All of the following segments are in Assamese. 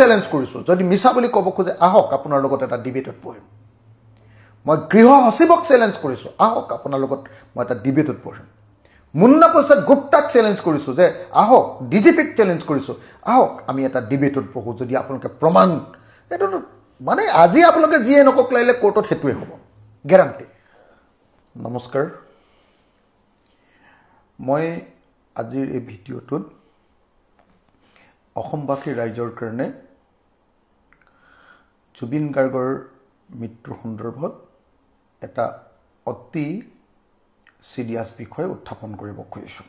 চ্যালেঞ্জ কৰিছো যদি মিছা বুলি ক'ব খোজে আহক আপোনাৰ লগত এটা ডিবেটত বহিম মই গৃহ সচিবক চ্যালেঞ্জ কৰিছো আহক আপোনাৰ লগত মই এটা ডিবেটত বহিম মুন্না প্ৰসাদ গুপ্তাক চ্যালেঞ্জ কৰিছো যে আহক ডিজিপিক চ্যালেঞ্জ কৰিছো আহক আমি এটা ডিবেটত বহো যদি আপোনালোকে প্ৰমাণ এটো মানে আজি আপোনালোকে যি এনেকক লাইলে কোৰ্টত হেতুৱে হ'ব গ্যাৰান্টি নমস্কাৰ মই আজিৰ এই ভিডিঅ'টোত অসমবাসী ৰাইজৰ কাৰণে জুবিন গাৰ্গৰ মৃত্যুৰ সন্দৰ্ভত এটা অতি সিৰিয়াছ বিষয় উত্থাপন কৰিব খুজিছোঁ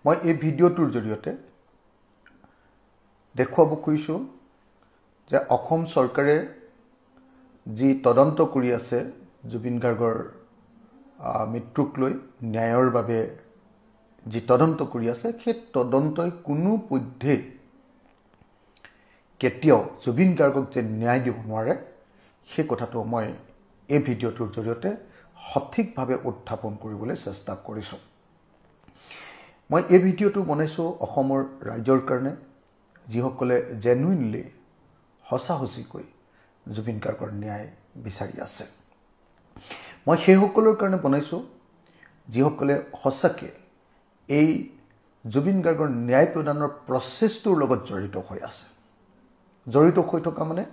মই এই ভিডিঅ'টোৰ জৰিয়তে দেখুৱাব খুজিছোঁ যে অসম চৰকাৰে যি তদন্ত কৰি আছে জুবিন গাৰ্গৰ মৃত্যুক লৈ ন্যায়ৰ বাবে যি তদন্ত কৰি আছে সেই তদন্তই কোনো পধ্যে কেতিয়াও জুবিন গাৰ্গক যে ন্যায় দিব নোৱাৰে সেই কথাটো মই এই ভিডিঅ'টোৰ জৰিয়তে সঠিকভাৱে উত্থাপন কৰিবলৈ চেষ্টা কৰিছোঁ মই এই ভিডিঅ'টো বনাইছো অসমৰ ৰাইজৰ কাৰণে যিসকলে জেনুইনলি হসাহসিকৈ জুবিন গাৰ্গৰ ন্যায় বিচাৰি আছে মই সেই সকলৰ কাৰণে বনাইছো যিসকলে হসাকে এই জুবিন গাৰ্গৰ ন্যায় প্ৰদানৰ প্ৰচেছটোৰ লগত জড়িত হৈ আছে জড়িত হৈ থকা মানে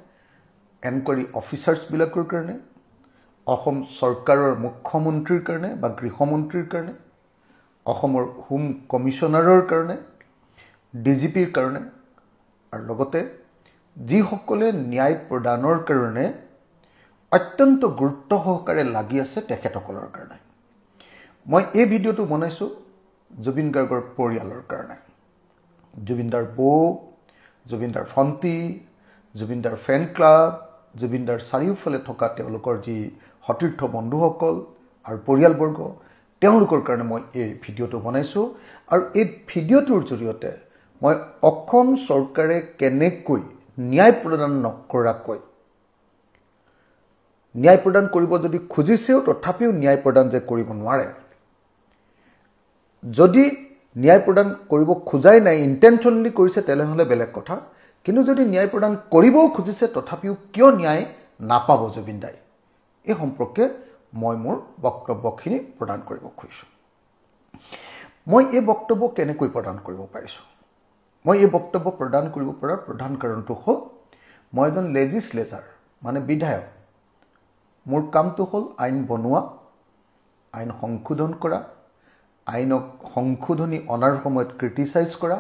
এনকুৱাৰী অফিচাৰ্ছ বিলাকৰ কাৰণে অসম চৰকাৰৰ মুখ্যমন্ত্ৰীৰ কাৰণে বা গৃহমন্ত্ৰীৰ কাৰণে অসমৰ হোম কমিছনাৰৰ কাৰণে ডিজিপিৰ কাৰণে আৰু লগতে যিসকলে ন্যায় প্ৰদানৰ কাৰণে অত্যন্ত গুৰুত্ব সহকাৰে লাগি আছে তেখেতসকলৰ কাৰণে মই এই ভিডিঅ'টো বনাইছো জুবিন গাৰ্গৰ পৰিয়ালৰ কাৰণে জুবিনদাৰ বৌ জুবিনদাৰ ফন্তি জুবিনদাৰ ফেন ক্লাব জুবিনদাৰ চাৰিওফালে থকা তেওঁলোকৰ যি সতীৰ্থ বন্ধুসকল আৰু পৰিয়ালবৰ্গ তেওঁলোকৰ কাৰণে মই এই ভিডিঅ'টো বনাইছো আৰু এই ভিডিঅ'টোৰ জৰিয়তে মই অসম চৰকাৰে কেনেকৈ ন্যায় প্ৰদান নকৰাকৈ ন্যায় প্ৰদান কৰিব যদি খুজিছেও তথাপিও ন্যায় প্ৰদান যে কৰিব নোৱাৰে যদি ন্যায় প্ৰদান কৰিব খোজাই নাই ইন্টেনশনালি কৰিছে তেলেহলে বেলেগ কথা কিন্তু যদি ন্যায় প্ৰদান কৰিবও খুজিছে তথাপিও কিয় ন্যায় নাপাব জুবিন দাই এই সম্পৰ্কে মই মোৰ বক্তব্যখিনি প্ৰদান কৰিব খুজিছো মই এই বক্তব্য কেনেকৈ প্ৰদান কৰিব পাৰিছো মই এই বক্তব্য প্ৰদান কৰিব পৰাৰ প্ৰধান কাৰণটো হ'ল মই এজন লেজিসলেচাৰ মানে বিধায়ক মোৰ কামটো হ'ল আইন বনোৱা আইন সংশোধন কৰা আইনক সংশোধনী অনাৰ সময়ত ক্ৰিটিসাইজ কৰা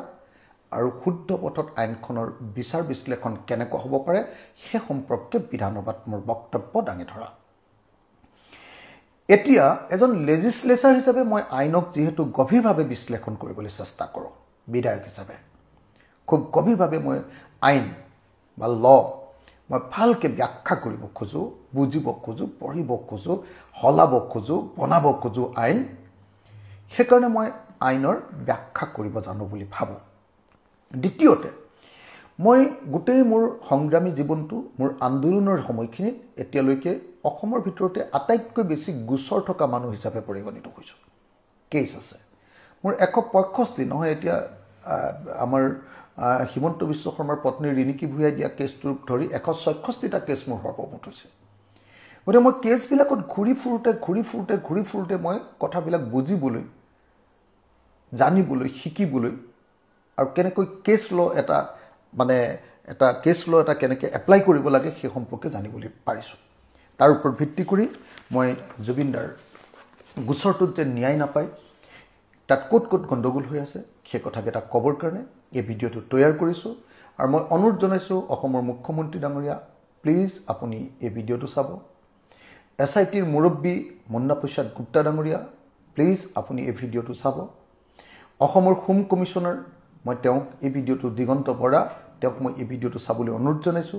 আৰু শুদ্ধ পথত আইনখনৰ বিচাৰ বিশ্লেষণ কেনেকৈ হ'ব পাৰে সেই সম্পৰ্কে বিধানসভাত মোৰ বক্তব্য দাঙি ধৰা এতিয়া এজন লেজিসলেচাৰ হিচাপে মই আইনক যেহেতু গভীৰভাৱে বিশ্লেষণ কৰিবলৈ চেষ্টা কৰোঁ বিধায়ক হিচাপে খুব গভীৰভাৱে মই আইন বা ল মই ভালকৈ ব্যাখ্যা কৰিব খোজো বুজিব খোজো পঢ়িব খোজো হলাব খোজো বনাব খোজো আইন সেইকাৰণে মই আইনৰ ব্যাখ্যা কৰিব জানো বুলি ভাবো দ্বিতীয়তে মই গোটেই মোৰ সংগ্ৰামী জীৱনটো মোৰ আন্দোলনৰ সময়খিনিত এতিয়ালৈকে অসমৰ ভিতৰতে আটাইতকৈ বেছি গোচৰ থকা মানুহ হিচাপে পৰিগণিত হৈছো কেছ আছে মোৰ 165 নহয় এতিয়া আমাৰ হিমন্ত বিশ্ব শৰ্মাৰ পত্নী ৰিনিকি ভুয়াই দিয়া কেছটোক ধৰি 166টা কেছ মোৰ সৰ্বমুঠ হৈছে গতিকে মই কেছবিলাকত ঘূৰি ফুৰোতে মই কথাবিলাক বুজিবলৈ জানিবলৈ শিকিবলৈ আৰু কেনেকৈ কেছ ল এটা মানে এটা কেছ ল এটা কেনেকৈ এপ্লাই কৰিব লাগে সেই সম্পৰ্কে জানিবলৈ পাৰিছো তাৰ ওপৰত ভিত্তি কৰি মই জুবিনদাৰ গোচৰটোত যে ন্যায় নাপায় তাত ক'ত গণ্ডগোল হৈ আছে সেই কথাকেইটা ক'বৰ কাৰণে এই ভিডিঅ'টো তৈয়াৰ কৰিছো আৰু মই অনুৰোধ জনাইছো অসমৰ মুখ্যমন্ত্ৰী ডাঙৰীয়া প্লিজ আপুনি এই ভিডিঅ'টো চাব এছআইটিৰ মুৰব্বী মুন্না প্ৰসাদ গুপ্তা ডাঙৰীয়া প্লিজ আপুনি এই ভিডিঅ'টো চাব অসমৰ হোম কমিছনাৰ মই তেওঁক এই ভিডিঅ'টো দিগন্ত বৰা তেওঁক মই এই ভিডিঅ'টো চাবলৈ অনুৰোধ জনাইছো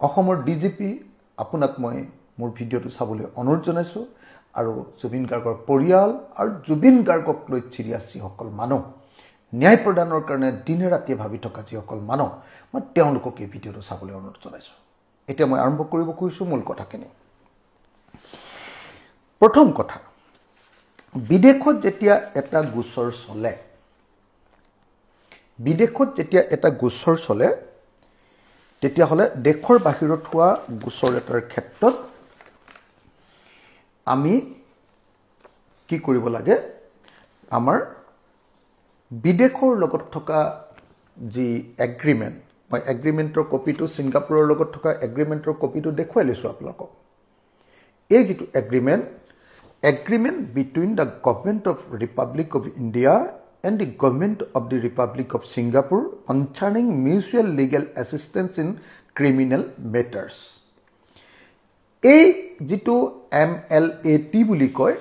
অসমৰ ডিজিপি আপোনাক মই মোৰ ভিডিঅ'টো চাবলৈ অনুৰোধ জনাইছো আৰু জুবিন গাৰ্গৰ পৰিয়াল আৰু জুবিন গাৰ্গক লৈ চিৰিয়াছ যিসকল মানুহ ন্যায় প্ৰদানৰ কাৰণে দিনে ৰাতিয়ে ভাবি থকা যিসকল মানুহ মই তেওঁলোকক এই ভিডিঅ'টো চাবলৈ অনুৰোধ জনাইছো এতিয়া মই আৰম্ভ কৰিব খুজিছো মূল কথাখিনি প্ৰথম কথা বিদেশত যেতিয়া এটা গোচৰ চলে তেতিয়াহ'লে দেশৰ বাহিৰত হোৱা গোচৰ এটাৰ ক্ষেত্ৰত আমি কি কৰিব লাগে আমাৰ বিদেশৰ লগত থকা যি এগ্ৰিমেণ্ট মই এগ্ৰিমেণ্টৰ কপিটো ছিংগাপুৰৰ লগত থকা এগ্ৰিমেণ্টৰ কপিটো দেখুৱাই লৈছোঁ আপোনালোকক এই যিটো agreement between the government of Republic of India and the government of the Republic of Singapore concerning mutual legal assistance in criminal matters. এই যেটো MLAT বুলি কয়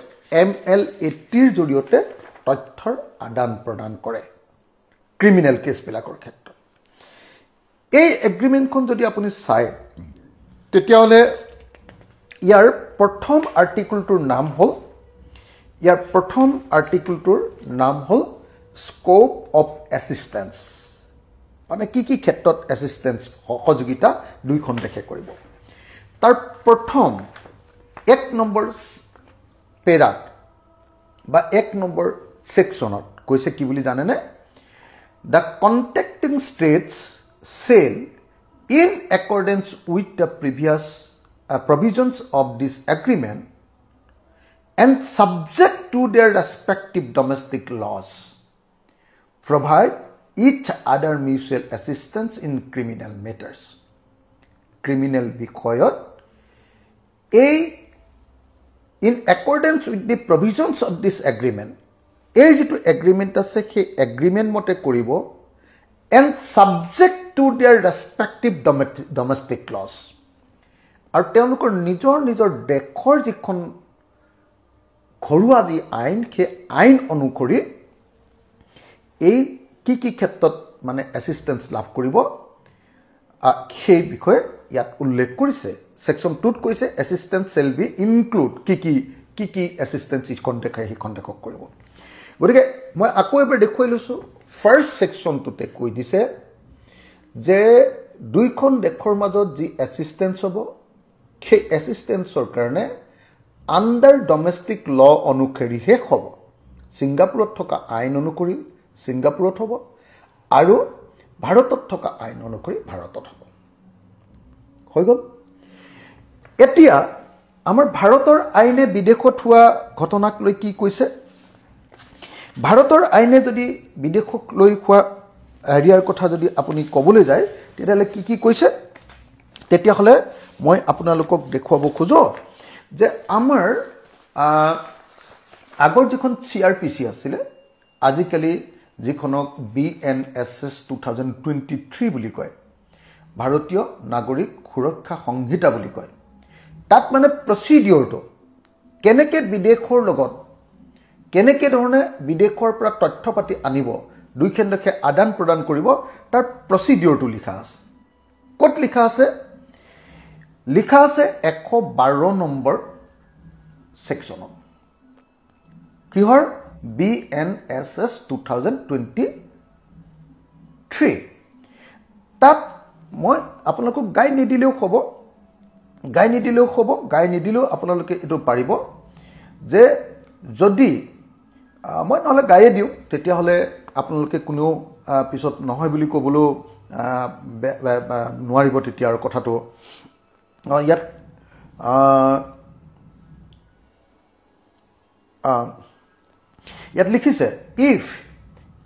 MLAT ৰ জৰিয়তে তথ্যৰ আদান প্ৰদান কৰে ক্ৰিমিনেল কেছ বিলাকৰ ক্ষেত্ৰত এই এগ্ৰিমেণ্টখন যদি আপুনি চাই তেতিয়াহ'লে ইয়াৰ প্ৰথম আৰ্টিকলটোৰ নাম হ'ল Scope of assistance মানে কি ক্ষেত্ৰত অ্যাসিস্ট্যান্স সহযোগিতা দুইখন দেখে কৰিব তাৰ প্ৰথম 1 নম্বৰ পেৰাত বা 1 নম্বৰ সেকশনত কৈছে কি বুলি জানে নে The contracting states shall in accordance with the previous provisions of this agreement and subject to their respective domestic laws provide each other mutual assistance in criminal matters. Criminal বিষয়ত in accordance with the provisions of this agreement এই যেটো এগ্ৰিমেণ্ট আছে সেই এগ্ৰিমেণ্ট মতে কৰিব and subject to their respective domestic laws আৰু তেওঁলোকৰ নিজৰ দেশৰ যিখন ঘৰুৱা যি আইন সেই আইন অনুসৰি এই কি ক্ষেত্ৰত মানে অ্যাসিস্ট্যান্স লাভ কৰিব সেই বিষয়ে ইয়াত উল্লেখ কৰিছে সেকশন 2 ত কৈছে অ্যাসিস্ট্যান্স শেল বি ইনক্লুড কি অ্যাসিস্ট্যান্স ইখন দেখাই হিখন দেখক কৰিব গতিকে মই আকৌ এবাৰ দেখুৱাই লৈছো ফাৰ্স্ট সেকশনটোতে কৈ দিছে যে দুইখন দেশৰ মাজত যি অ্যাসিস্ট্যান্স হ'ব সেই অ্যাসিস্ট্যান্সৰ কাৰণে আন্ডাৰ ডমেষ্টিক ল অনুসৰি হে হ'ব সিংগাপুৰত থকা আইন অনুসৰি সিংগাপুৰত হ'ব আৰু ভাৰতত থকা আইন অনুসৰি ভাৰতত হ'ব হৈ গ'ল এতিয়া আমাৰ ভাৰতৰ আইনে বিদেশত হোৱা ঘটনাক লৈ কি কৈছে ভাৰতৰ আইনে যদি বিদেশক লৈ হোৱা এৰিয়াৰ কথা যদি আপুনি ক'বলৈ যায় তেতিয়াহ'লে কি কৈছে তেতিয়াহ'লে মই আপোনালোকক দেখুৱাব খোজো যে আমাৰ আগৰ যিখন CRPC আছিল আজিকালি যিখনক BNSS 2023 বুলি কয় ভাৰতীয় নাগৰিক সুৰক্ষা সংহিতা বুলি কয় তাত মানে প্ৰসিডিউৰটো কেনেকে বিদেশৰ লগত কেনেকে ধৰণে বিদেশৰ পৰা তথ্য পাতি আনিব দুইখন দেশে আদান প্ৰদান কৰিব তাৰ প্ৰসিডিউৰটো লিখা আছে ক'ত লিখা আছে 112 নম্বৰ সেকশনত কিহৰ BNSS 2023 তাত মই আপোনালোকক গাই নিদিলেও হ'ব গাই নিদিলেও আপোনালোকে এটো পাৰিব যে যদি মই নহলে গায়ে দিও তেতিয়া হলে আপোনালোকে কোনো পিছত নহয় বুলি ক'বলৈ নোৱাৰিব তেতিয়া আৰু কথাটো ইয়াত লিখিছে if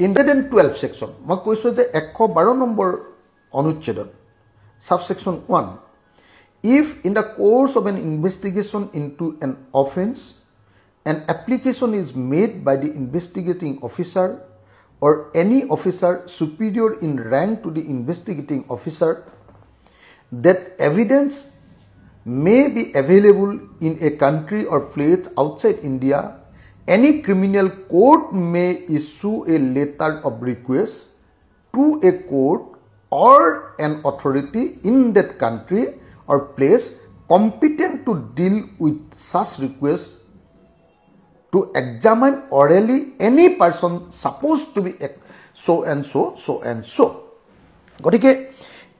in 112 section মই কৈছো যে 112 number অনুচ্ছেদত subsection 1 if in the course of an investigation into an offense an application is made by the investigating officer or any officer superior in rank to the investigating officer that evidence may be available in a country or place outside India, any criminal court may issue a letter of request to a court or an authority in that country or place competent to deal with such request to examine orally any person supposed to be so and so. গতিকে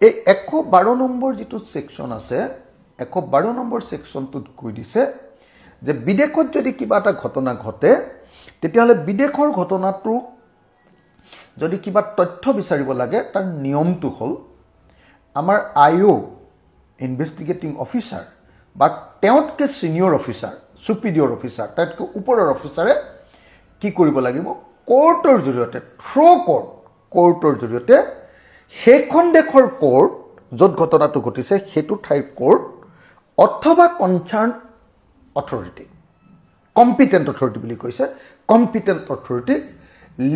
এই 112 নম্বৰ যেটো সেকশন আছে 112 নম্বৰ সেকশনটোত কৈ দিছে যে বিদেশত যদি কিবা এটা ঘটনা ঘটে তেতিয়াহলে বিদেশৰ ঘটনাটো যদি কিবা তথ্য বিচাৰিব লাগে তাৰ নিয়মটো হ'ল আমাৰ আইঅ' ইনভেষ্টিগেটিং অফিচাৰ বা তেওঁতকৈ ছিনিয়ৰ অফিচাৰ ছুপিৰিয়ৰ অফিচাৰ তাতকৈ ওপৰৰ অফিচাৰে কি কৰিব লাগিব কোৰ্টৰ জৰিয়তে কোৰ্টৰ জৰিয়তে সেইখন দেশৰ কোৰ্ট য'ত ঘটনাটো ঘটিছে সেইটো ঠাইৰ কোৰ্ট অথবা কনচাৰ্ণ অথৰিটি কম্পিটেণ্ট অথৰিটি বুলি কৈছে কম্পিটেণ্ট অথৰিটিক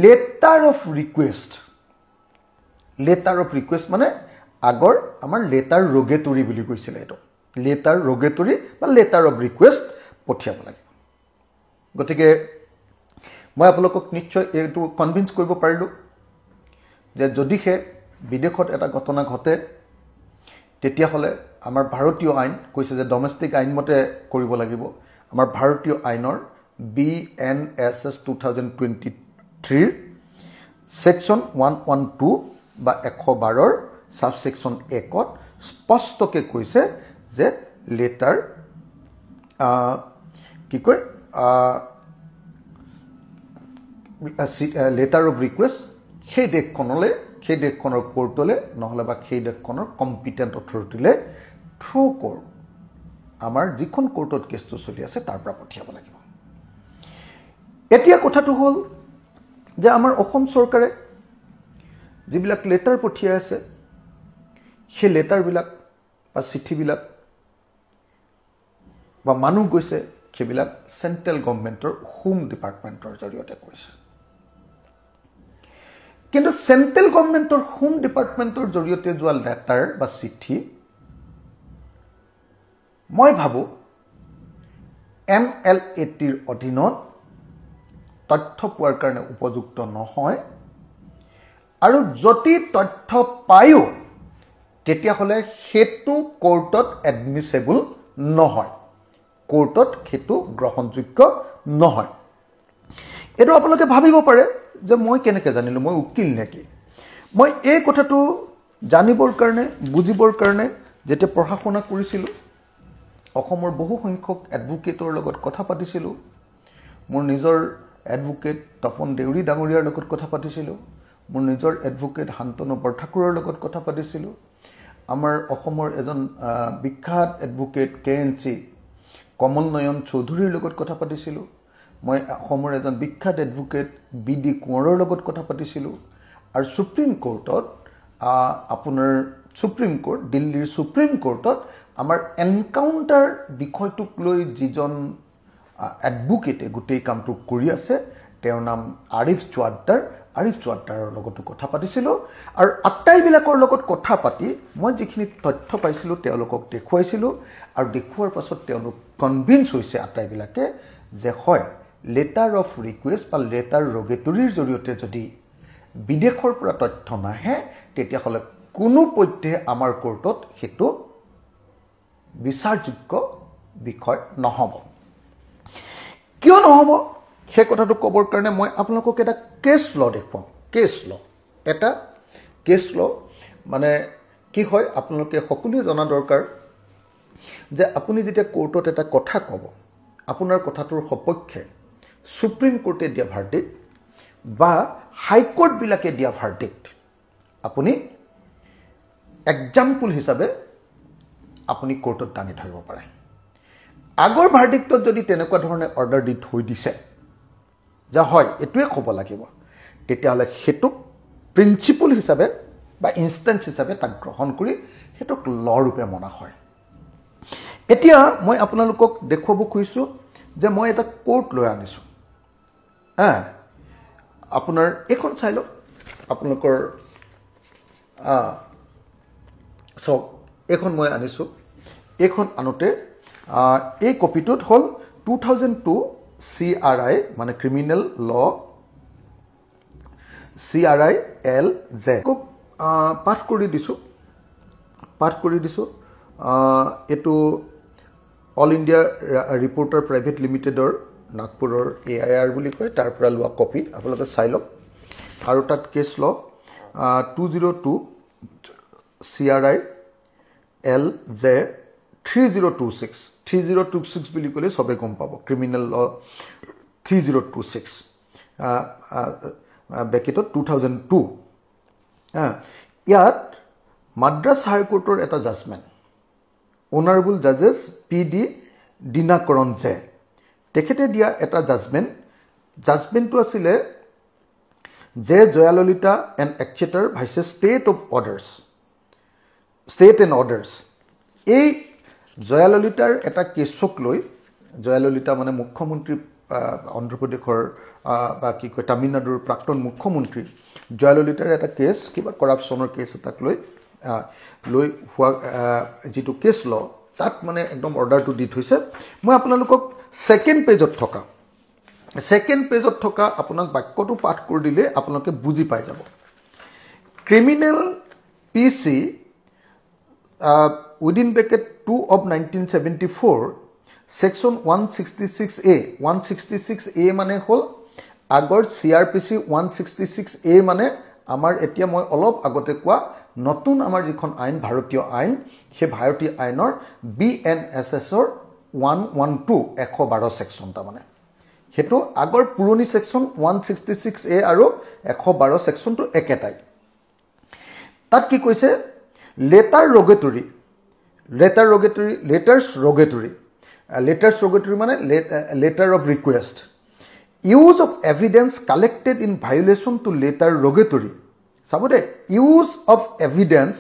লেটাৰ অফ ৰিকুৱেষ্ট মানে আগৰ আমাৰ লেটাৰ ৰগেটৰী বুলি কৈছিলে এইটো লেটাৰ ৰগেটৰী বা লেটাৰ অফ ৰিকুৱেষ্ট পঠিয়াব লাগিব গতিকে মই আপোনালোকক নিশ্চয় এইটো কনভিন্স কৰিব পাৰিলোঁ যে যদিহে বিদেশত এটা ঘটনা ঘটে তেতিয়াহ'লে আমাৰ ভাৰতীয় আইন কৈছে যে ডমেষ্টিক আইন মতে কৰিব লাগিব আমাৰ ভাৰতীয় আইনৰ BNSS 2023 ছেকশ্যন 112 বা 112ৰ ছাবছেকশ্যন 1ত স্পষ্টকৈ কৈছে যে লেটাৰ লেটাৰ অফ ৰিকুৱেষ্ট সেই দেশখনৰ কোৰ্টলৈ নহ'লে বা সেই দেশখনৰ কম্পিটেণ্ট অথৰিটিলৈ থ্ৰু কোৰ্ট আমাৰ যিখন কোৰ্টত কেছটো চলি আছে তাৰ পৰা পঠিয়াব লাগিব এতিয়া কথাটো হ'ল যে আমাৰ অসম চৰকাৰে যিবিলাক লেটাৰ পঠিয়াই আছে সেই লেটাৰবিলাক বা চিঠিবিলাক বা মানুহ গৈছে সেইবিলাক চেণ্ট্ৰেল গভৰ্ণমেণ্টৰ হোম ডিপাৰ্টমেণ্টৰ জৰিয়তে কৰিছে কিন্তু চেণ্ট্ৰেল গভৰ্ণমেণ্টৰ হোম ডিপাৰ্টমেণ্টৰ জৰিয়তে যোৱা লেটাৰ বা চিঠি মই ভাবোঁ MLATৰ অধীনত তথ্য পোৱাৰ কাৰণে উপযুক্ত নহয় আৰু যদি তথ্য পায়ো তেতিয়াহ'লে সেইটো কোৰ্টত এডমিছেবল নহয় কোৰ্টত সেইটো গ্ৰহণযোগ্য নহয় এইটো আপোনালোকে ভাবিব পাৰে যে মই কেনেকৈ জানিলোঁ মই উকিল নেকি মই এই কথাটো জানিবৰ কাৰণে বুজিবৰ কাৰণে যেতিয়া পঢ়া শুনা কৰিছিলোঁ অসমৰ বহু সংখ্যক এডভোকেটৰ লগত কথা পাতিছিলোঁ মোৰ নিজৰ এডভোকেট তপন দেউৰী ডাঙৰীয়াৰ লগত কথা পাতিছিলোঁ মোৰ নিজৰ এডভোকেট শান্তনু বৰঠাকুৰৰ লগত কথা পাতিছিলোঁ আমাৰ অসমৰ এজন বিখ্যাত এডভোকেট KNC কমল নয়ন চৌধুৰীৰ লগত কথা পাতিছিলোঁ মই অসমৰ এজন বিখ্যাত এডভোকেট BD কোঁৱৰৰ লগত কথা পাতিছিলোঁ আৰু সুপ্ৰিম কোৰ্টত আপোনাৰ সুপ্ৰিম কোৰ্ট দিল্লীৰ সুপ্ৰিম কোৰ্টত আমাৰ এনকাউণ্টাৰ বিষয়টোক লৈ যিজন এডভোকেটে গোটেই কামটো কৰি আছে তেওঁৰ নাম আৰিফ চোৱাদ্দাৰৰ লগতো কথা পাতিছিলোঁ আৰু আটাইবিলাকৰ লগত কথা পাতি মই যিখিনি তথ্য পাইছিলোঁ তেওঁলোকক দেখুৱাইছিলোঁ আৰু দেখুওৱাৰ পাছত তেওঁলোক কনভিন্স হৈছে আটাইবিলাকে যে হয় লেটাৰ অফ ৰিকুৱেষ্ট বা লেটাৰ ৰগেটৰীৰ জৰিয়তে যদি বিদেশৰ পৰা তথ্য নাহে তেতিয়াহ'লে কোনো পধ্যে আমাৰ কোৰ্টত সেইটো বিচাৰযোগ্য বিষয় নহ'ব কিয় নহ'ব সেই কথাটো ক'বৰ কাৰণে মই আপোনালোকক এটা কেছ ল দেখুৱাম এটা কেছ ল মানে কি হয় আপোনালোকে সকলোৱে জনা দৰকাৰ যে আপুনি যেতিয়া কোৰ্টত এটা কথা ক'ব আপোনাৰ কথাটোৰ সপক্ষে সুপ্ৰিম কোৰ্টে দিয়া ভাৰ্ডিক্ট বা হাইকোৰ্টবিলাকে দিয়া ভাৰ্ডিক্ট আপুনি এক্সাম্পল হিচাপে আপুনি কোৰ্টত দাঙি ধৰিব পাৰে আগৰ ভাৰ্ডিক্টত যদি তেনেকুৱা ধৰণে অৰ্ডাৰ দি থৈ দিছে যে হয় এইটোৱে ক'ব লাগিব তেতিয়াহ'লে সেইটোক প্ৰিন্সিপল হিচাপে বা ইনষ্টেন্স হিচাপে তাক গ্ৰহণ কৰি সেইটোক ল ৰূপে মনা হয় এতিয়া মই আপোনালোকক দেখুৱাব খুজিছোঁ যে মই এটা কোৰ্ট লৈ আনিছোঁ আপোনাৰ এইখন চাই লওক আপোনালোকৰ চাওক এইখন মই আনিছোঁ এইখন আনোতে এই কপিটোত হ'ল 2002 CRI মানে ক্ৰিমিনেল ল CRI LJ পাঠ কৰি দিছোঁ এইটো অল ইণ্ডিয়া ৰিপৰ্টাৰ প্ৰাইভেট লিমিটেডৰ নাগপুৰৰ AIR বুলি কয় তাৰ পৰা লোৱা কপি আপোনালোকে চাই লওক আৰু তাত কেছ ল 202 CRI LJ 3026 বুলি ক'লে সবে গম পাব ক্ৰিমিনেল ল 3026 বেকেটত 2002 ইয়াত মাদ্ৰাছ হাইকোৰ্টৰ এটা জাজমেণ্ট অনাৰেবল জাজেছ PD দিনাকৰণ জে তেখেতে দিয়া এটা জাজমেণ্টটো আছিলে যে Jayalalithaa and etcetera versus state and others এই জয়াললিতাৰ এটা কেছক লৈ জয়াললিতা মানে মুখ্যমন্ত্ৰী অন্ধ্ৰপ্ৰদেশৰ বা কি কয় তামিলনাডুৰ প্ৰাক্তন মুখ্যমন্ত্ৰী জয়াললিতাৰ এটা কেছ কিবা কৰাপশ্যনৰ কেছ এটাক লৈ হোৱা যিটো কেছ ল তাত মানে একদম অৰ্ডাৰটো দি থৈছে মই আপোনালোকক ছেকেণ্ড পেজত থকা আপোনাক বাক্যটো পাঠ কৰি দিলে আপোনালোকে বুজি পাই যাব criminal PC within bracket 2 of 1974 section 166A মানে হল আগৰ CRPC 166A মানে আমাৰ এতিয়া মই অলপ আগতে কোৱা নতুন আমাৰ যিখন আইন ভাৰতীয় আইন সেই ভাৰতীয় আইনৰ BNSS ৰ 112 সেকশন তা মানে হেতু আগৰ পুৰণি সেকশন 166A আৰু 112 সেকশনটো একেটাই তাত কি কৈছে letters rogatory মানে letter of request use of evidence collected in violation to letter rogatory sabode use of evidence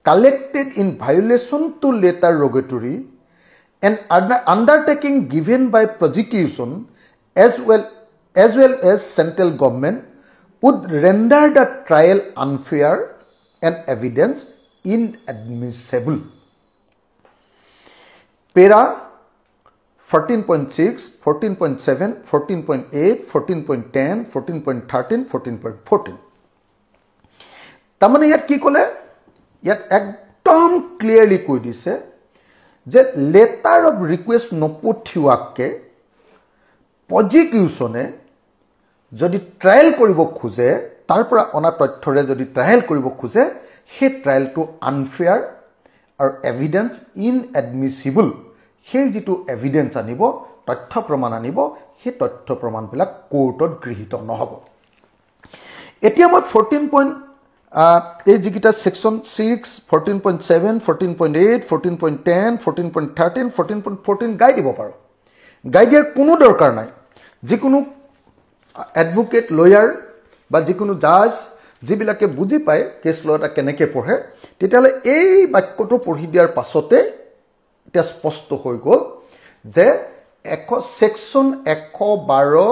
collected in violation to letter rogatory and undertaking given by prosecution as well as central government would render the trial unfair and evidence inadmissible. Para 14.6, 14.7, 14.8, 14.10, 14.13, 14.14. তাৰমানে ইয়াত কি ক'লে ইয়াত একদম ক্লিয়াৰলি কৈ দিছে যে লেটাৰ অফ ৰিকুৱেষ্ট নপঠিওৱাকে প্ৰজিকিউশ্যনে যদি ট্ৰায়েল কৰিব খোজে তাৰ পৰা অনা তথ্যৰে যদি ট্ৰায়েল কৰিব খোজে সেই ট্ৰায়েলটো আনফেয়াৰ আৰু এভিডেন্স ইনএডমিছিবল সেই যিটো এভিডেন্স আনিব তথ্য প্ৰমাণ আনিব সেই তথ্য প্ৰমাণবিলাক কোৰ্টত গৃহীত নহব এতিয়া মই 14. এই যিকিটা সেকশন 6 14.7 14.8 14.10 14.13 14.14 গাই দিব পাৰো গাই দিয়াৰ কোনো দৰকাৰ নাই যিকোনো এডভোকেট লয়াৰ বা যিকোনো জাজ যিবিলাকে বুজি পায় কেছ ল এটা কেনেকৈ পঢ়ে তেতিয়ালে এই বাক্যটো পঢ়ি দিয়াৰ পাছতে এটা স্পষ্ট হৈ গ'ল যে সেকশন 112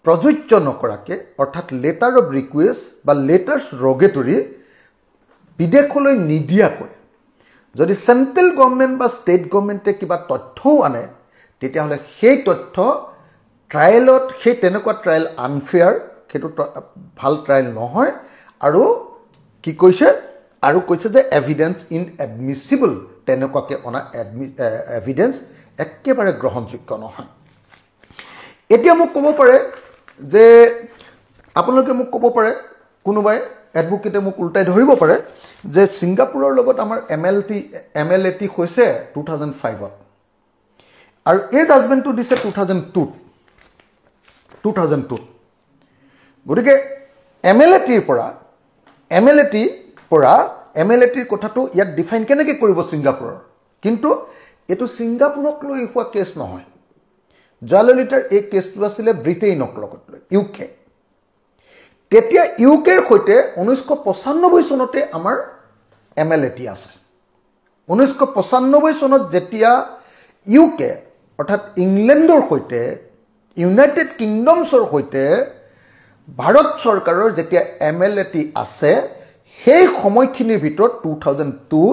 প্ৰযোজ্য নকৰাকে অৰ্থাৎ লেটাৰ অফ ৰিকুৱেষ্ট বা লেটাৰ্স ৰগেটৰি বিদেশলৈ নিদিয়াকৈ যদি সেন্ট্ৰেল গভৰ্নমেন্ট বা ষ্টেট গভৰ্নমেন্টে কিবা তথ্য আনে তেতিয়াহলে সেই তথ্য ট্ৰায়েলত সেই তেনেকুৱা ট্ৰায়েল আনফেয়াৰ সেইটো ভাল ট্ৰায়েল নহয় আৰু কি কৈছে আৰু কৈছে যে এভিডেন্স ইনএডমিছিবল তেনেকুৱাকে অনা এভিডেন্স একেবাৰে গ্ৰহণযোগ্য নহয় এতিয়া মোক ক'ব পাৰে যে আপোনালোকে মোক ক'ব পাৰে কোনোবাই এডভোকেটে মোক উল্টাই ধৰিব পাৰে যে সিংগাপুৰৰ লগত আমাৰ MLAT হৈছে 2005 ত আৰু এই জাজমেন্টটো দিছে 2002 গতিকে MLATৰ পৰা MLATৰ কথাটো ইয়াত ডিফাইন কেনেকৈ কৰিব সিংগাপুৰৰ কিন্তু এটো সিংগাপুৰক লৈ হোৱা কেছ নহয় জয়াললিতাৰ এই কেছটো আছিল ব্ৰিটেইনক লগত লৈ UK তেতিয়া UKৰ সৈতে 1995 চনতে আমাৰ MLAT আছে 1995 চনত যেতিয়া UK অৰ্থাৎ ইংলেণ্ডৰ সৈতে ইউনাইটেড কিংডমছৰ সৈতে ভাৰত চৰকাৰৰ যেতিয়া MLAT আছে সেই সময়খিনিৰ ভিতৰত 2002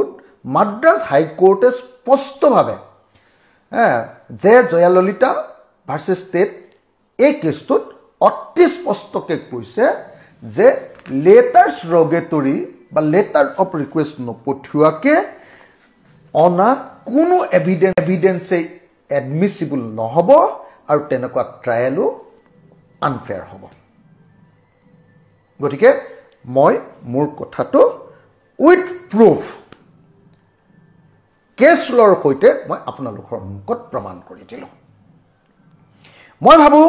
মাদ্ৰাজ হাইকোৰ্টে স্পষ্টভাৱে যে জয়াললিতা ভাৰ্চেছ ষ্টেট এই কেছটোত অতি স্পষ্টকৈ কৈছে যে লেটাৰ্স ৰগেটৰি বা লেটাৰ অফ ৰিকুৱেষ্ট নপঠিওৱাকে অনা কোনো এভিডেন্সে এডমিছিবল নহব আৰু তেনেকুৱা ট্ৰায়েলো আনফেয়াৰ হ'ব গতিকে মই মোৰ কথাটো উইথ প্ৰুফ কেছ লৰ সৈতে মই আপোনালোকৰ মুখত প্ৰমাণ কৰি দিলোঁ মই ভাবো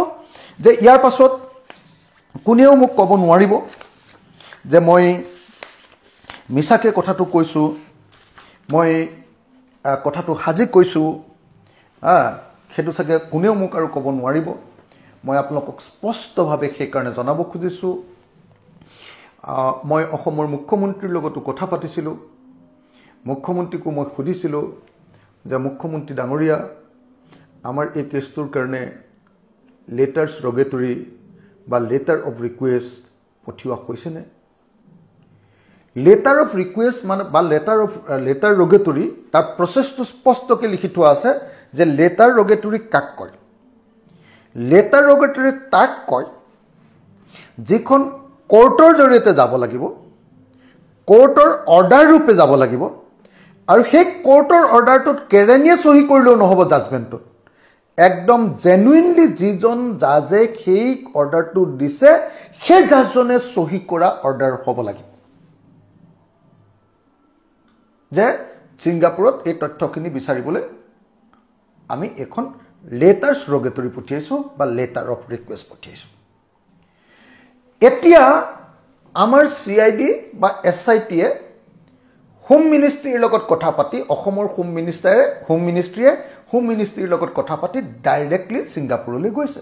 যে ইয়াৰ পাছত কোনেও মোক ক'ব নোৱাৰিব যে মই মিছাকৈ কথাটো কৈছোঁ, মই কথাটো সাজি কৈছোঁ, সেইটো চাগে কোনেও মোক আৰু ক'ব নোৱাৰিব। মই আপোনালোকক স্পষ্টভাৱে সেইকাৰণে জনাব খুজিছোঁ, মই অসমৰ মুখ্যমন্ত্ৰীৰ লগতো কথা পাতিছিলোঁ। মুখ্যমন্ত্ৰীকো মই সুধিছিলোঁ যে মুখ্যমন্ত্ৰী ডাঙৰীয়া, আমাৰ এই কেছটোৰ কাৰণে লেটাৰ্ছ ৰগেটৰী বা লেটাৰ অফ ৰিকুৱেষ্ট পঠিওৱা হৈছেনে? লেটাৰ অফ ৰিকুৱেষ্ট মানে বা লেটাৰ ৰগেটৰী, তাৰ প্ৰচেছটো স্পষ্টকৈ লিখি থোৱা আছে যে লেটাৰ ৰগেটৰী কাক কয়। লেটাৰ ৰগেটৰী তাক কয় যিখন কোৰ্টৰ জৰিয়তে যাব লাগিব, কোৰ্টৰ অৰ্ডাৰ ৰূপে যাব লাগিব, আৰু সেই কোৰ্টৰ অৰ্ডাৰটোত কেৰেণীয়ে চহী কৰিলেও নহ'ব, জাজমেণ্টটোত একদম জেনুইনলি যিজন জাজে সেই অৰ্ডাৰটো দিছে সেই জাজজনে চহী কৰা অৰ্ডাৰ হ'ব লাগিব যে ছিংগাপুৰত এই তথ্যখিনি বিচাৰিবলৈ আমি এখন লেটাৰ্ছ ৰগেটৰী পঠিয়াইছোঁ বা লেটাৰ অফ ৰিকুৱেষ্ট পঠিয়াইছোঁ। এতিয়া আমাৰ CID বা SITয়ে হোম মিনিষ্ট্ৰীৰ লগত কথা পাতি, অসমৰ হোম মিনিষ্ট্ৰীৰ লগত কথা পাতি ডাইৰেক্টলি ছিংগাপুৰলৈ গৈছে।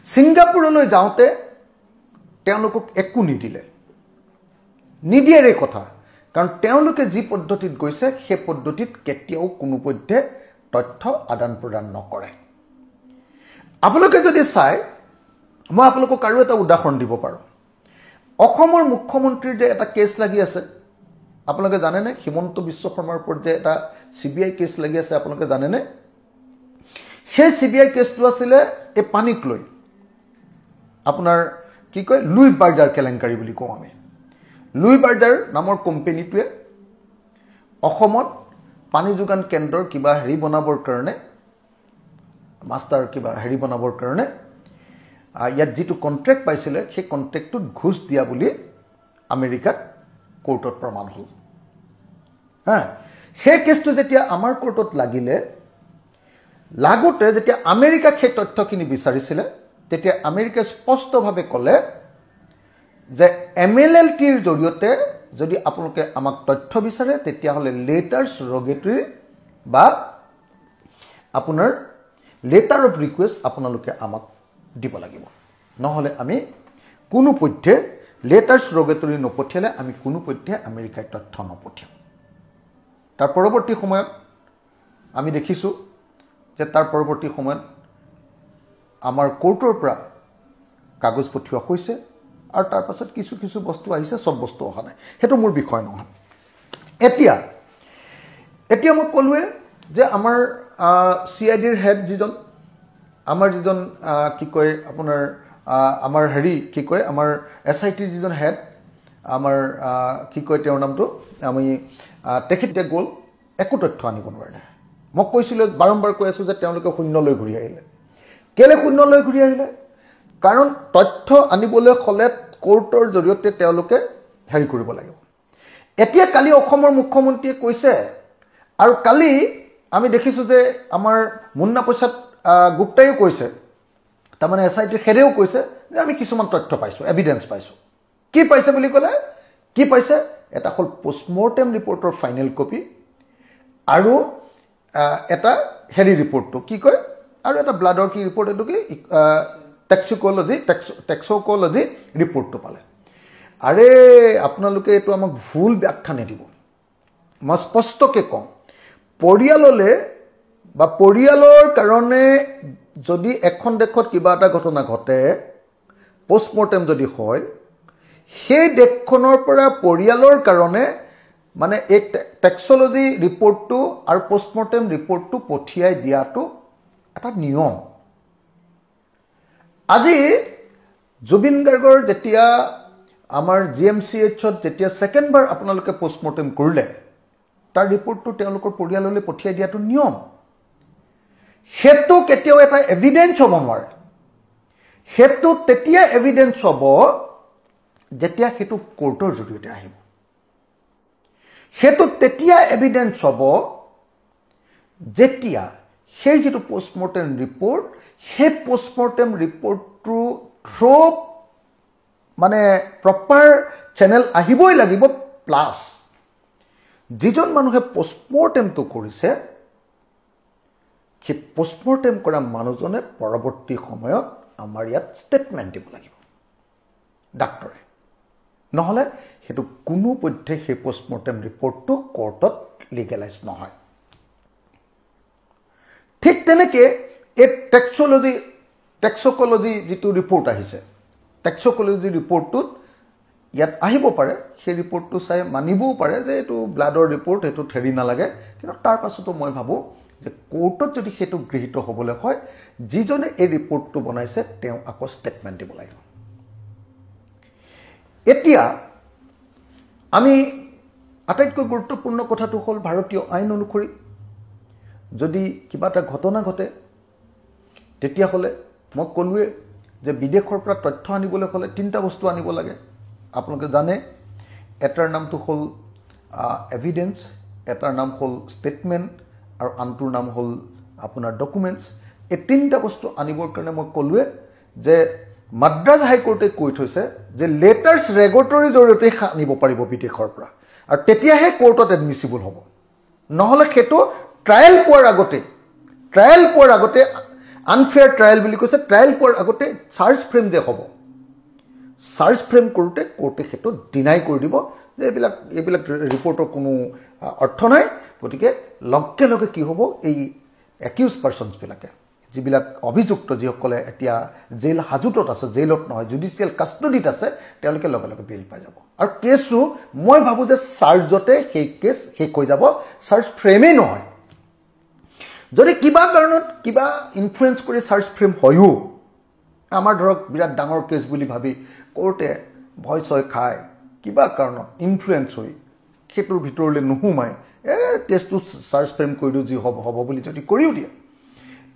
ছিংগাপুৰলৈ যাওঁতে তেওঁলোকক একো নিদিয়াৰে কথা, কাৰণ তেওঁলোকে যি পদ্ধতিত গৈছে সেই পদ্ধতিত কেতিয়াও কোনোপধ্যে তথ্য আদান প্ৰদান নকৰে। আপোনালোকে যদি চাই, মই আপোনালোকক আৰু এটা উদাহৰণ দিব পাৰোঁ। অসমৰ মুখ্যমন্ত্ৰীৰ যে এটা কেছ লাগি আছে, আপোনালোকে জানেনে? হিমন্ত বিশ্ব শৰ্মাৰ ওপৰত যে এটা CBI কেছ লাগি আছে, আপোনালোকে জানেনে? সেই CBI কেছটো আছিলে এই পানীক লৈ, আপোনাৰ কি কয়, লুই বাৰ্জাৰ কেলেংকাৰী বুলি কওঁ আমি। লুই বাৰ্জাৰ নামৰ কোম্পেনীটোৱে অসমত পানী যোগান কেন্দ্ৰৰ কিবা হেৰি বনাবৰ কাৰণে, মাষ্টাৰ কিবা হেৰি বনাবৰ কাৰণে ইয়াত যিটো কণ্ট্ৰেক্ট পাইছিলে সেই কণ্ট্ৰেক্টটোত ঘুচ দিয়া বুলি আমেৰিকাত কোৰ্টত প্ৰমাণ হ'ল। সেই কেছটো যেতিয়া আমাৰ কোৰ্টত লাগোতে যেতিয়া আমেৰিকাক সেই তথ্যখিনি বিচাৰিছিলে, তেতিয়া আমেৰিকাই স্পষ্টভাৱে ক'লে যে MLLTৰ জৰিয়তে যদি আপোনালোকে আমাক তথ্য বিচাৰে তেতিয়াহ'লে লেটাৰ্ছ ৰগেটৰী বা আপোনাৰ লেটাৰ অফ ৰিকুৱেষ্ট আপোনালোকে আমাক দিব লাগিব, নহ'লে আমি কোনোপধ্যে লেটাৰ্ছ ৰগেটৰী নপঠিয়ালে আমি কোনোপধ্যে আমেৰিকাই তথ্য নপঠিয়াম। তাৰ পৰৱৰ্তী সময়ত আমি দেখিছোঁ যে তাৰ পৰৱৰ্তী সময়ত আমাৰ কোৰ্টৰ পৰা কাগজ পঠিওৱা হৈছে, আৰু তাৰ পাছত কিছু বস্তু আহিছে, চব বস্তু অহা নাই, সেইটো মোৰ বিষয় নহয়। এতিয়া মই ক'লোৱে যে আমাৰ CIDৰ হেড যিজন, আমাৰ যিজন কি কয় আপোনাৰ আমাৰ হেৰি কি কয়, আমাৰ SITৰ যিজন হেড, আমাৰ কি কয় তেওঁৰ নামটো, আমি তেখেতে গ'ল, একো তথ্য আনিব নোৱাৰিলে। মই কৈছিলোঁ, বাৰম্বাৰ কৈ আছোঁ যে তেওঁলোকে শূন্যলৈ ঘূৰি আহিলে। কেলৈ শূন্যলৈ ঘূৰি আহিলে? কাৰণ তথ্য আনিবলৈ হ'লে কোৰ্টৰ জৰিয়তে তেওঁলোকে হেৰি কৰিব লাগিব। এতিয়া কালি অসমৰ মুখ্যমন্ত্ৰীয়ে কৈছে, আৰু কালি আমি দেখিছোঁ যে আমাৰ মুন্না প্ৰসাদ গুপ্তাইও কৈছে, তাৰমানে SITৰ হেডেও কৈছে যে আমি কিছুমান তথ্য পাইছোঁ, এভিডেঞ্চ পাইছোঁ। কি পাইছে বুলি ক'লে? কি পাইছে? এটা হ'ল পষ্টমৰ্টেম ৰিপৰ্টৰ ফাইনেল কপি, আৰু এটা হেৰি ৰিপৰ্টটো কি কয়, আৰু এটা ব্লাডৰ কি ৰিপৰ্ট, এইটো কি টেক্সিক'লজি ৰিপৰ্টটো পালে। আৰে আপোনালোকে এইটো আমাক ভুল ব্যাখ্যা নিদিব। মই স্পষ্টকৈ কওঁ, পৰিয়ালৰ কাৰণে যদি এখন দেশত কিবা এটা ঘটনা ঘটে, পষ্টমৰ্টেম যদি হয়, সেই দেশখনৰ পৰা পৰিয়ালৰ কাৰণে মানে এই টেক্সলজি ৰিপৰ্টটো আৰু পষ্টমৰ্টেম ৰিপৰ্টটো পঠিয়াই দিয়াটো এটা নিয়ম। আজি জুবিন গাৰ্গৰ যেতিয়া আমাৰ GMCHত যেতিয়া ছেকেণ্ডবাৰ আপোনালোকে পষ্টমৰ্টেম কৰিলে, তাৰ ৰিপৰ্টটো তেওঁলোকৰ পৰিয়াললৈ পঠিয়াই দিয়াটো নিয়ম। সেইটো কেতিয়াও এটা এভিডেঞ্চ হ'ব নোৱাৰে। সেইটো তেতিয়া এভিডেঞ্চ হ'ব যেতিয়া সেইটো কোৰ্টৰ জৰিয়তে আহিব। সেইটো তেতিয়া এভিডেঞ্চ হ'ব যেতিয়া সেই যিটো পষ্টমৰ্টেম ৰিপৰ্ট, সেই পষ্টমৰ্টেম ৰিপৰ্টটো থ্ৰু মানে প্ৰপাৰ চেনেল আহিবই লাগিব প্লাছ যিজন মানুহে পোষ্টমৰ্টেমটো কৰিছে সেই পোষ্টমৰ্টেম কৰা মানুহজনে পৰৱৰ্তী সময়ত আমাৰ ইয়াত ষ্টেটমেণ্ট দিব লাগিব ডাক্তৰে নহলে হেতু কোনো পধ্যে সেই পোষ্টমৰ্টেম ৰিপৰ্টটো কোৰ্টত লিগেলাইজ নহয় ঠিক তেনেকে এই টেক্সোকলজি যেটো ৰিপৰ্ট আহিছে টেক্সোকলজি ৰিপৰ্টটোত ইয়াত আহিব পাৰে সেই ৰিপৰ্টটো চাই মানিবও পাৰে যে এটো ব্লাডৰ ৰিপৰ্ট এটো থেৰি নালাগে কিন্তু তাৰ পাছতো মই ভাবো যে কোৰ্টত যদি হেতু গৃহীত হ'বলৈ হয় যিজনে এই ৰিপৰ্টটো বনাইছে তেওঁ আকৌ ষ্টেটমেণ্ট দিব লাগিব এতিয়া আমি আটাইতকৈ গুৰুত্বপূৰ্ণ কথাটো হ'ল ভাৰতীয় আইন অনুসৰি যদি কিবা এটা ঘটনা ঘটে তেতিয়া হলে মই কলুৱে যে বিদেশৰ পৰা তথ্য আনিবলৈ হলে তিনটা বস্তু আনিব লাগে আপোনালোকে জানে এটাৰ নামটো হ'ল এভিডেন্স এটাৰ নাম হ'ল ষ্টেটমেন্ট আৰু আনটোৰ নাম হ'ল আপোনাৰ ডকুমেন্টছ এই তিনটা বস্তু আনিবৰ কাৰণে মই কলুৱে যে মাদ্ৰাজ হাইকোৰ্টে কৈ থৈছে যে লেটাৰ্স ৰেগুলেটৰী জৰিয়তে আনিব পাৰিব বিদেশৰ পৰা আৰু তেতিয়াহে কোৰ্টত এডমিসিবল হ'ব নহলে হেতু ট্ৰায়াল পোৱাৰ আগতে আনফেয়াৰ ট্ৰায়াল বুলি কৈছে ট্ৰায়াল পোৱাৰ আগতে চাৰ্জ ফ্ৰেম যে হ'ব চাৰ্জ ফ্ৰেম কৰোতে কোৰ্টে হেতু ডিনাই কৰি দিব যে এইবিলাক ৰিপৰ্টৰ কোনো অৰ্থ নাই গতিকে লগে লগে কি হ'ব এই একিউজ পাৰসনছ বিলাকে যিবিলাক অভিযুক্ত যিসকলে এতিয়া জেল হাজুতত আছে জেলত নহয় জুডিশিয়াল কাষ্টডিত আছে তেওঁলোকে লগে লগে বেল পাই যাব আৰু কেছটো মই ভাবো যে চাৰ্জতে সেই কেছ শেষ হৈ যাব চাৰ্জ ফ্ৰেমে নহয় যদি কিবা কাৰণত কিবা ইনফ্লুৱেঞ্চ কৰি চাৰ্জ ফ্ৰেম হয়ও আমাৰ ধৰক বিৰাট ডাঙৰ কেছ বুলি ভাবি কোৰ্টে ভয় ছয় খায় কিবা কাৰণত ইনফ্লুৱেঞ্চ হৈ হেতুৰ ভিতৰলৈ নুহুমাই কেছটো চাৰ্জ ফ্ৰেম কৰি দিও যি হ'ব বুলি যদি কৰিও দিয়ে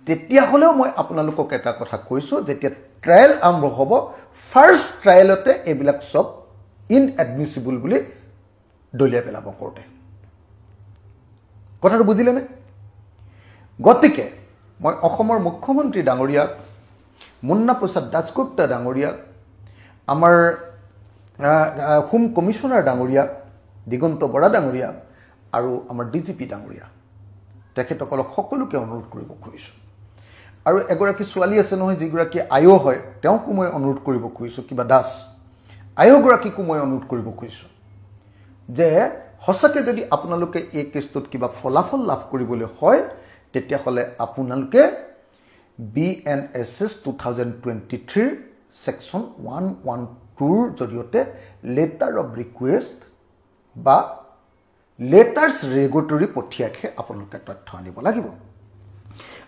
তেতিয়া হলেও মই আপোনালোকক এটা কথা কৈছো যেতিয়া ট্ৰায়াল আৰম্ভ হ'ব ফাৰ্স্ট ট্ৰায়ালতে এইবিলাক সব ইনএডমিসিবল বুলি দলিয়া পেলাব কোৰ্টে কথাটো বুজিলে নে গতিকে মই অসমৰ মুখ্যমন্ত্ৰী ডাঙৰীয়া মুন্না প্ৰসাদ দাসগুপ্তা ডাঙৰীয়া আমাৰ হোম কমিশনাৰ ডাঙৰীয়া দিগন্ত বৰা ডাঙৰীয়া আৰু আমাৰ ডিজিপি ডাঙৰীয়া তেখেতসকলক সকলোকে অনুৰোধ কৰিব খুজিছো আৰু এগৰাকী ছোৱালী আছে নহয় যিগৰাকী আয়ো হয় তেওঁকো মই অনুৰোধ কৰিব খুজিছো কিবা দাস আয়োগৰাকীকো মই অনুৰোধ কৰিব খুজিছো যে হসকে যদি আপোনালোকে এই কেছটোত কিবা ফলাফল লাভ কৰিবলৈ হয় তেতিয়া হলে আপোনালোকে BNSS 2023 section 112 জৰিয়তে লেটাৰ অফ ৰিকুৱেষ্ট বা লেটাৰ্স ৰেগুলেটৰী পঠিয়াকে আপোনালোকে তথ্য আনিব লাগিব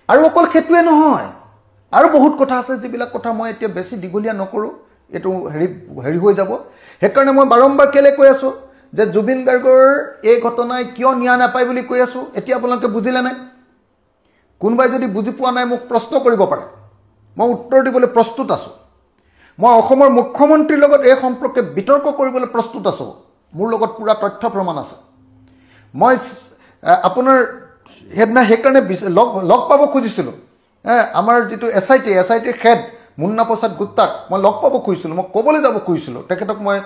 আৰু অকল হেতুৱে নহয় আৰু বহুত কথা আছে যিবিলাক কথা মই এতিয়া বেছি দিগলীয়া নকৰো এটো হেৰি হৈ যাব হেকাৰণে মই বাৰম্বাৰ কেলে কৈ আছো যে জুবিন গাৰ্গৰ এই ঘটনাই কিয় ন্যায় নাপায় বুলি কৈ আছো এতিয়া আপোনালোকে বুজিলে নাই কোনবাই যদি বুজি পোৱা নাই মোক প্ৰশ্ন কৰিব পাৰে মই উত্তৰ দিবলৈ প্ৰস্তুত আছো মই অসমৰ মুখ্যমন্ত্ৰীৰ লগত এই সম্পৰ্কে বিতৰ্ক কৰিবলৈ প্ৰস্তুত আছো মোৰ লগত পুৰা তথ্য প্ৰমাণ আছে মই আপোনাৰ হেদনা হেকাৰণে লগ পাব খুজিছিলো আমাৰ যেটো এসআইটিৰ হেড মুন্না প্ৰসাদ গুপ্তাক মই লগ পাব খুজিছিলো মই কবলৈ যাব খুজিছিলো তেখেতক মই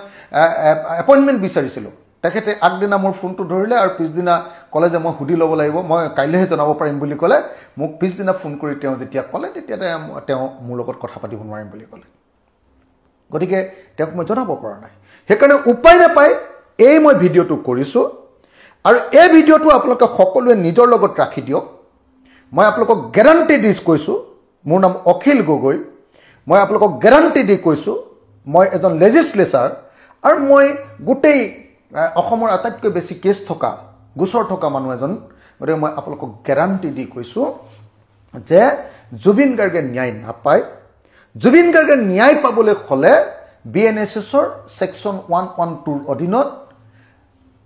এপইন্টমেন্ট বিচাৰিছিলো তেখেতে আগদিনা মোৰ ফোনটো ধৰিলে আৰু পিছদিনা কলে যে মই হুডি ল'ব লাগিব মই কাইলৈহে জনাব পাৰিম বুলি কলে মোক পিছদিনা ফোন কৰি তেওঁ যেতিয়া কলে তেতিয়া তেওঁ মোৰ লগত কথা পাতিব নোৱাৰিম বুলি কলে গতিকে তেওঁক মই জনাব পৰা নাই হেকাৰণে উপায় নাপায় এই মই ভিডিওটো কৰিছো আৰু এই ভিডিওটো আপোনালোকে সকলোৱে নিজৰ লগত ৰাখি দিওক মই আপোনালোকক গ্যাৰান্টি দিছ কৈছো মোৰ নাম অখিল গগৈ মই আপোনালোকক গ্যাৰান্টি দি কৈছো মই এজন লেজিসলেচাৰ আৰু মই গোটেই অসমৰ আটাইতকৈ বেছি কেছ থকা গোচৰ থকা মানুহ এজন গতিকে মই আপোনালোকক গ্যাৰান্টি দি কৈছো যে জুবিন গাৰ্গে ন্যায় নাপায় জুবিন গাৰ্গে ন্যায় পাবলৈ হলে BNSSৰ সেকশন 112ৰ অধীনত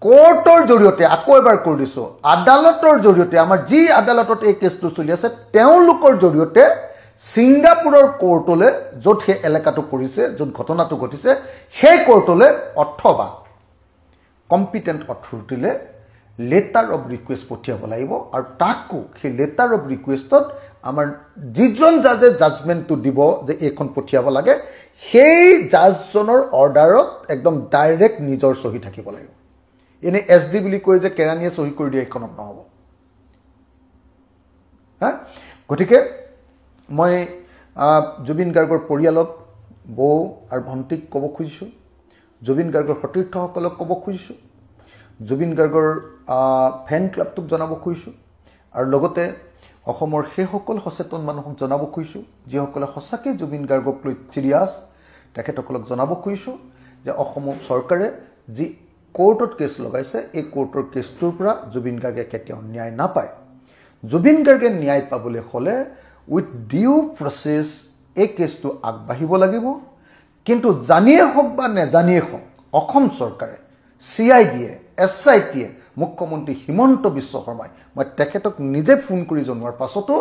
কোৰ্টৰ জৰিয়তে আকৌ এবাৰ কৈ দিছো আদালতৰ জৰিয়তে আমাৰ যি আদালতত এই কেছটো চলি আছে তেওঁলোকৰ জৰিয়তে সিংগাপুৰৰ কোৰ্টলৈ য'ত সেই এলেকাটো পৰিছে য'ত ঘটনাটো ঘটিছে সেই কোৰ্টলৈ অথবা কম্পিটেন্ট অথৰিটিলে লেটাৰ অফ ৰিকুৱেষ্ট পঠিয়াব লাগিব আৰু তাকো সেই লেটাৰ অফ ৰিকুৱেষ্টত আমাৰ যিজন জাজে জাজমেণ্টটো দিব যে এইখন পঠিয়াব লাগে সেই জাজজনৰ অৰ্ডাৰত একদম ডাইৰেক্ট নিজৰ সহি থাকিব লাগিব এনে এছডি বুলি কয় যে কেৰাণীয়ে সহি কৰি দিয়ে এইখনত নহব হা গতিকে মই জুবিন গাৰ্গৰ পৰিয়ালক বৌ আৰু ভণ্টিক ক'ব খুজিছোঁ জুবিন গাৰ্গৰ সতীৰ্থসকলক ক'ব খুজিছোঁ জুবিন গাৰ্গৰ ফেন ক্লাবটোক জনাব খুজিছোঁ আৰু লগতে অসমৰ সেইসকল সচেতন মানুহক জনাব খুজিছোঁ যিসকলে সঁচাকৈ জুবিন গাৰ্গক লৈ চিৰিয়াছ তেখেতসকলক জনাব খুজিছোঁ যে অসম চৰকাৰে যি কোৰ্টত কেছ লগাইছে এই কোৰ্টৰ কেছটোৰ পৰা জুবিন গাৰ্গে কেতিয়াও ন্যায় নাপায় জুবিন গাৰ্গে ন্যায় পাবলৈ হ'লে উইথ ডিউ প্ৰচেছ এই কেছটো আগবাঢ়িব লাগিব কিন্তু জানিয়ে হওক বা নেজানিয়ে হওক অসম চৰকাৰে CIDয়ে SITয়ে মুখ্যমন্ত্ৰী হিমন্ত বিশ্ব শৰ্মাই মই তেখেতক নিজে ফোন কৰি জনোৱাৰ পাছতো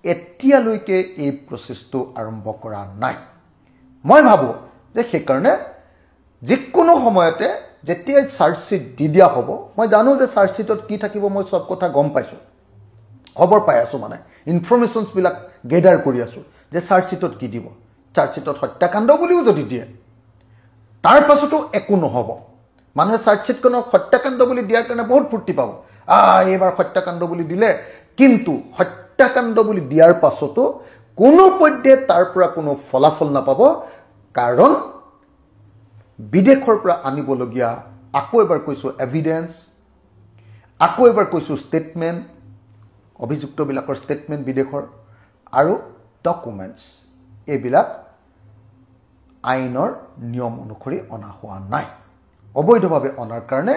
এতিয়ালৈকে এই প্ৰচেছটো আৰম্ভ কৰা নাই মই ভাবোঁ যে সেইকাৰণে যিকোনো সময়তে যেতিয়া চাৰ্জশ্বিট দি দিয়া হ'ব মই জানো যে চাৰ্জশ্বিটত কি থাকিব মই সব কথা গম পাইছোঁ খবৰ পাই আছোঁ মানে ইনফৰমেশ্যনছবিলাক গেডাৰ কৰি আছোঁ যে চাৰ্জশ্বিটত কি দিব চাৰ্জশ্বিটত হত্যাকাণ্ড বুলিও যদি দিয়ে তাৰ পাছতো একো নহ'ব মানুহে চাৰ্জশ্বিটখনক হত্যাকাণ্ড বুলি দিয়াৰ কাৰণে বহুত ফূৰ্তি পাব এইবাৰ হত্যাকাণ্ড বুলি দিলে কিন্তু হত্যাকাণ্ড বুলি দিয়াৰ পাছতো কোনো পধ্যে তাৰ পৰা কোনো ফলাফল নাপাব কাৰণ বিদেশৰ পৰা আনিবলগীয়া আকৌ এবাৰ কৈছোঁ এভিডেন্স আকৌ এবাৰ কৈছোঁ ষ্টেটমেণ্ট অভিযুক্তবিলাকৰ ষ্টেটমেণ্ট বিদেশৰ আৰু ডকুমেণ্টছ এইবিলাক আইনৰ নিয়ম অনুসৰি অনা হোৱা নাই অবৈধভাৱে অনাৰ কাৰণে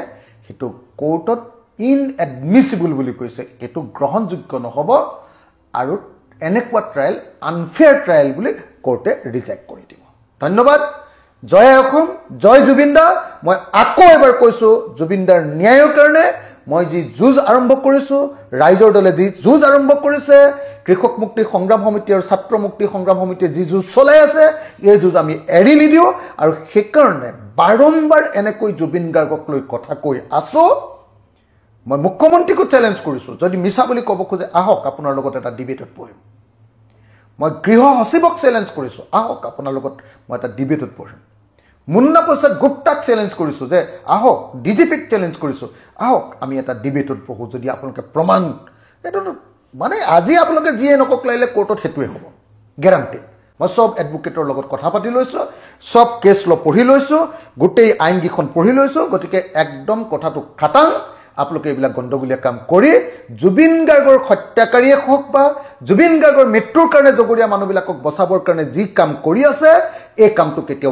হেতু কোৰ্টত ইনএডমিসিবল বুলি কৈছে এটো গ্ৰহণযোগ্য নহব আৰু এনেকুৱা ট্ৰায়াল আনফেয়াৰ ট্ৰায়াল বুলি কোৰ্টে ৰিজেক্ট কৰি দিব ধন্যবাদ জয় অসম জয় জুবিনদা মই আকৌ এবাৰ কৈছো জুবিনদাৰ ন্যায়ৰ কাৰণে মই যি যুঁজ আৰম্ভ কৰিছো ৰাইজৰ দলে যি যুঁজ আৰম্ভ কৰিছে কৃষক মুক্তি সংগ্ৰাম সমিতি আৰু ছাত্ৰ মুক্তি সংগ্ৰাম সমিতিয়ে যি যুঁজ চলাই আছে এই যুঁজ আমি এৰি নিদিও আৰু সেইকাৰণে বাৰম্বাৰ এনেকৈ জুবিন গাৰ্গক লৈ কথা কৈ আছো মই মুখ্যমন্ত্ৰীকো চ্যালেঞ্জ কৰিছো যদি মিছা বুলি ক'ব খোজে আহক আপোনাৰ লগত এটা ডিবেটত বহিম মই গৃহ সচিবক চ্যালেঞ্জ কৰিছো আহক আপোনাৰ লগত মই এটা ডিবেটত বহিম মুন্না প্ৰসাদ গুপ্তাক চ্যালেঞ্জ কৰিছো যে আহক ডিজিপিক চ্যালেঞ্জ কৰিছো আহক আমি এটা ডিবেটত বহো যদি আপোনালোকে প্ৰমাণ এটো মানে আজি আপোনালোকে যিয়ে নকক লাইলে কোৰ্টত হেতুৱে হ'ব গ্যাৰান্টি মই সব এডভোকেটৰ লগত কথা পাতি লৈছো সব কেছ ল পঢ়ি লৈছো গোটেই আইন গিখন পঢ়ি লৈছো গতিকে একদম কথাটো খাটাং আপোনালোকে এইবিলাক গণ্ডগোলীয়া কাম কৰি জুবিন গাৰ্গৰ হত্যাকাৰীয়ে হওক বা জুবিন গাৰ্গৰ মৃত্যুৰ কাৰণে জগৰীয়া মানুহবিলাকক বচাবৰ কাৰণে যি কাম কৰি আছে এই কামটো কেতিয়াও